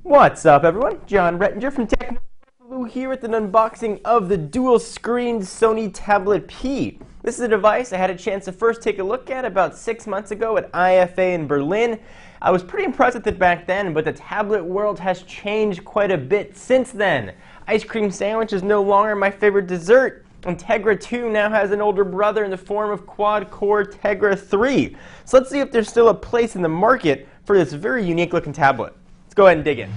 What's up, everyone? John Rettinger from Techno here with an unboxing of the dual-screen Sony Tablet P. This is a device I had a chance to first take a look at about 6 months ago at IFA in Berlin. I was pretty impressed with it back then, but the tablet world has changed quite a bit since then. Ice cream sandwich is no longer my favorite dessert, and Tegra 2 now has an older brother in the form of quad-core Tegra 3. So let's see if there's still a place in the market for this very unique-looking tablet. Let's go ahead and dig in.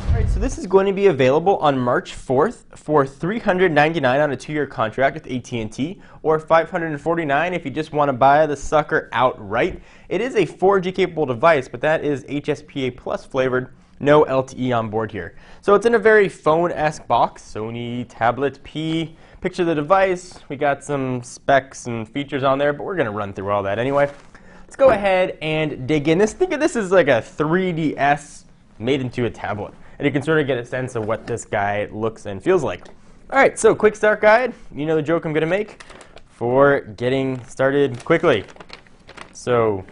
Alright, so this is going to be available on March 4th for $399 on a 2-year contract with AT&T, or $549 if you just want to buy the sucker outright. It is a 4G capable device, but that is HSPA Plus flavored, no LTE on board here. So it's in a very phone-esque box, Sony Tablet P. Picture the device, we got some specs and features on there, but we're going to run through all that anyway. Let's go ahead and dig in. Think of this as like a 3DS made into a tablet. And you can sort of get a sense of what this guy looks and feels like. All right, so quick start guide. You know the joke I'm going to make for getting started quickly. So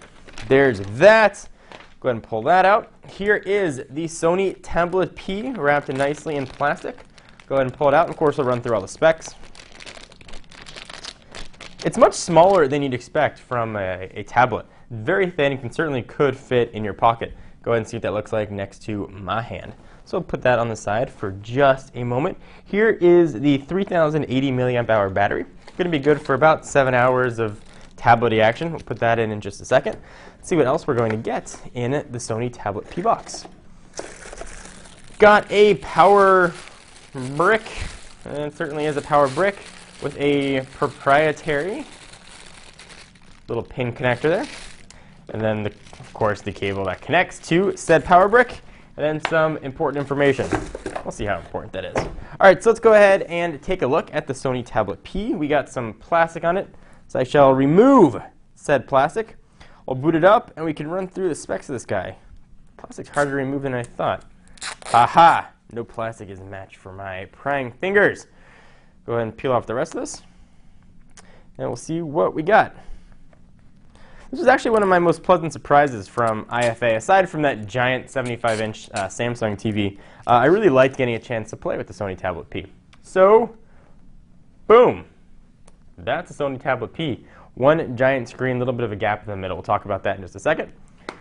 there's that. Go ahead and pull that out. Here is the Sony Tablet P wrapped nicely in plastic. Go ahead and pull it out. And of course, we'll run through all the specs. It's much smaller than you'd expect from a tablet. Very thin and certainly could fit in your pocket. Go ahead and see what that looks like next to my hand. So I'll put that on the side for just a moment. Here is the 3080 milliamp hour battery. Going to be good for about 7 hours of tablet-y action. We'll put that in just a second. Let's see what else we're going to get in the Sony Tablet P box. Got a power brick, and it certainly is a power brick, with a proprietary little pin connector there. And then, of course, the cable that connects to said power brick. And then some important information. We'll see how important that is. All right, so let's go ahead and take a look at the Sony Tablet P. We got some plastic on it, so I shall remove said plastic. I'll boot it up, and we can run through the specs of this guy. Plastic's harder to remove than I thought. Aha! No plastic is a match for my prying fingers. Go ahead and peel off the rest of this, and we'll see what we got. This was actually one of my most pleasant surprises from IFA. Aside from that giant 75-inch Samsung TV, I really liked getting a chance to play with the Sony Tablet P. So, boom. That's a Sony Tablet P. One giant screen, a little bit of a gap in the middle. We'll talk about that in just a second.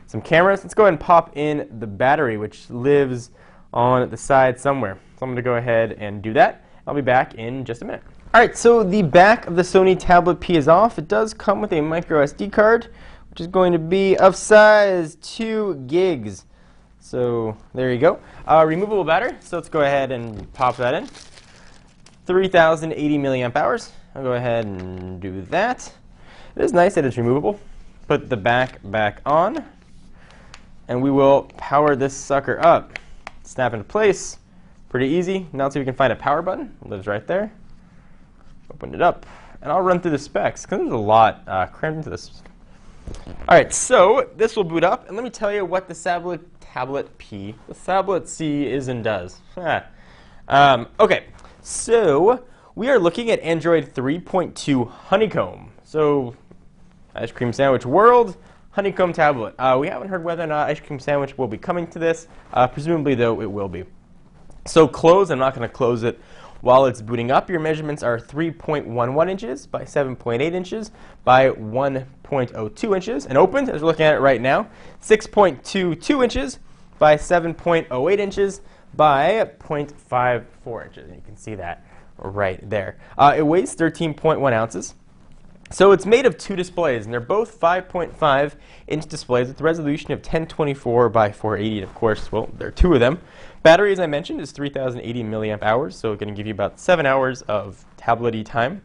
Some cameras. Let's go ahead and pop in the battery, which lives on the side somewhere. So I'm going to go ahead and do that. I'll be back in just a minute. All right, so the back of the Sony Tablet P is off. It does come with a micro SD card, which is going to be of size 2 gigs. So there you go. Removable battery, so let's go ahead and pop that in. 3080 milliamp hours. I'll go ahead and do that. It is nice that it's removable. Put the back on, and we will power this sucker up. Snap into place. Pretty easy. Now let's see if we can find a power button. It lives right there. Open it up, and I'll run through the specs, because there's a lot crammed into this. All right, so this will boot up, and let me tell you what the Tablet P, the Tablet C is and does. Okay, so we are looking at Android 3.2 Honeycomb. So, ice cream sandwich world, Honeycomb tablet. We haven't heard whether or not ice cream sandwich will be coming to this. Presumably, though, it will be. So close, I'm not going to close it while it's booting up. Your measurements are 3.11 inches by 7.8 inches by 1.02 inches. And opened, as we're looking at it right now, 6.22 inches by 7.08 inches by 0.54 inches. And you can see that right there. It weighs 13.1 ounces. So it's made of 2 displays, and they're both 5.5-inch displays with a resolution of 1024 by 480. And of course, well, there are 2 of them. Battery, as I mentioned, is 3080 milliamp hours, so it's going to give you about 7 hours of tablet-y time.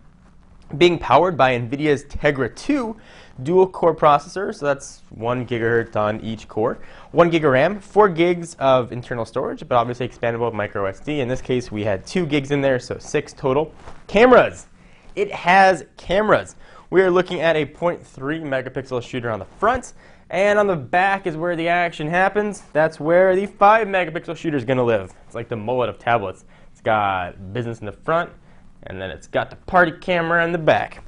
Being powered by NVIDIA's Tegra 2 dual-core processor, so that's 1 gigahertz on each core. 1 gig of RAM, 4 gigs of internal storage, but obviously expandable with micro SD. In this case, we had 2 gigs in there, so 6 total. Cameras. It has cameras. We are looking at a 0.3 megapixel shooter on the front, and on the back is where the action happens. That's where the 5 megapixel shooter is going to live. It's like the mullet of tablets. It's got business in the front, and then it's got the party camera in the back.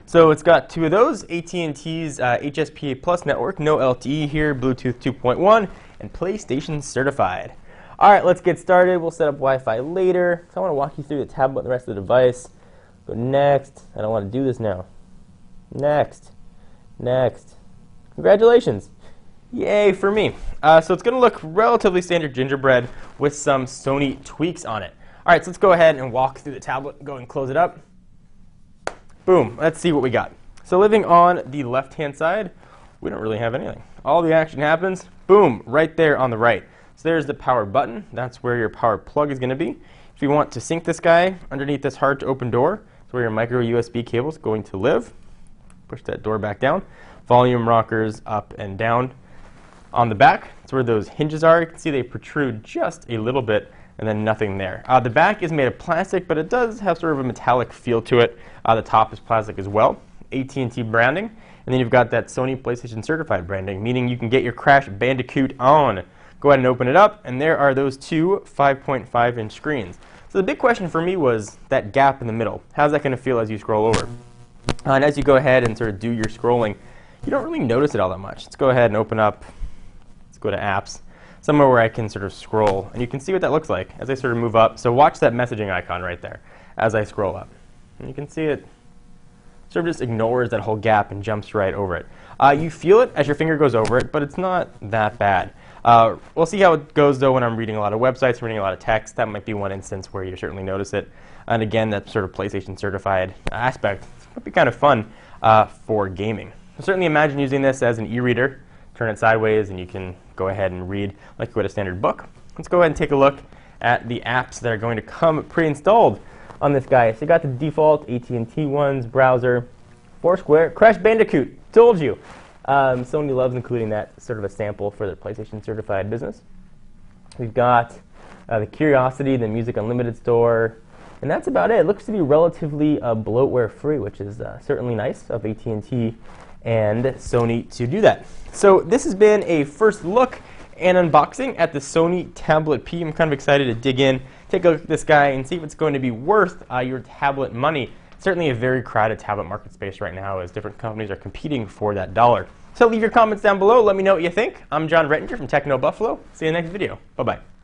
So it's got two of those, AT&T's HSPA Plus network, no LTE here, Bluetooth 2.1, and PlayStation certified. All right, let's get started. We'll set up Wi-Fi later. So I want to walk you through the tablet and the rest of the device. Go next. I don't want to do this now. Next. Next. Congratulations. Yay for me. So it's going to look relatively standard gingerbread with some Sony tweaks on it. All right, so let's go ahead and walk through the tablet. Go and close it up. Boom. Let's see what we got. So living on the left-hand side, we don't really have anything. All the action happens, boom, right there on the right. So there's the power button. That's where your power plug is going to be. If you want to sync this guy, underneath this hard-to-open door, is where your micro USB cable is going to live. Push that door back down. Volume rockers up and down. On the back, that's where those hinges are. You can see they protrude just a little bit, and then nothing there. The back is made of plastic, but it does have sort of a metallic feel to it. The top is plastic as well. AT&T branding. And then you've got that Sony PlayStation certified branding, meaning you can get your Crash Bandicoot on. Go ahead and open it up, and there are those two 5.5-inch screens. So the big question for me was that gap in the middle. How's that going to feel as you scroll over? And as you go ahead and sort of do your scrolling, you don't really notice it all that much. Let's go ahead and open up, let's go to apps, somewhere where I can sort of scroll. And you can see what that looks like as I sort of move up. So watch that messaging icon right there as I scroll up. And you can see it sort of just ignores that whole gap and jumps right over it. You feel it as your finger goes over it, but it's not that bad. We'll see how it goes, though, when I'm reading a lot of websites, reading a lot of text. That might be one instance where you certainly notice it. And again, that sort of PlayStation certified aspect might be kind of fun for gaming. So certainly imagine using this as an e-reader. Turn it sideways, and you can go ahead and read like you would a standard book. Let's go ahead and take a look at the apps that are going to come pre-installed on this guy. So you got the default AT&T ones, browser, Foursquare, Crash Bandicoot. Told you. Sony loves including that sort of a sample for their PlayStation certified business. We've got the Curiosity, the Music Unlimited store, and that's about it. It looks to be relatively bloatware free, which is certainly nice of AT&T and Sony to do that. So this has been a first look and unboxing at the Sony Tablet P. I'm kind of excited to dig in, take a look at this guy, and see if it's going to be worth your tablet money. Certainly a very crowded tablet market space right now as different companies are competing for that dollar. So leave your comments down below. Let me know what you think. I'm John Rettinger from Techno Buffalo. See you in the next video. Bye-bye.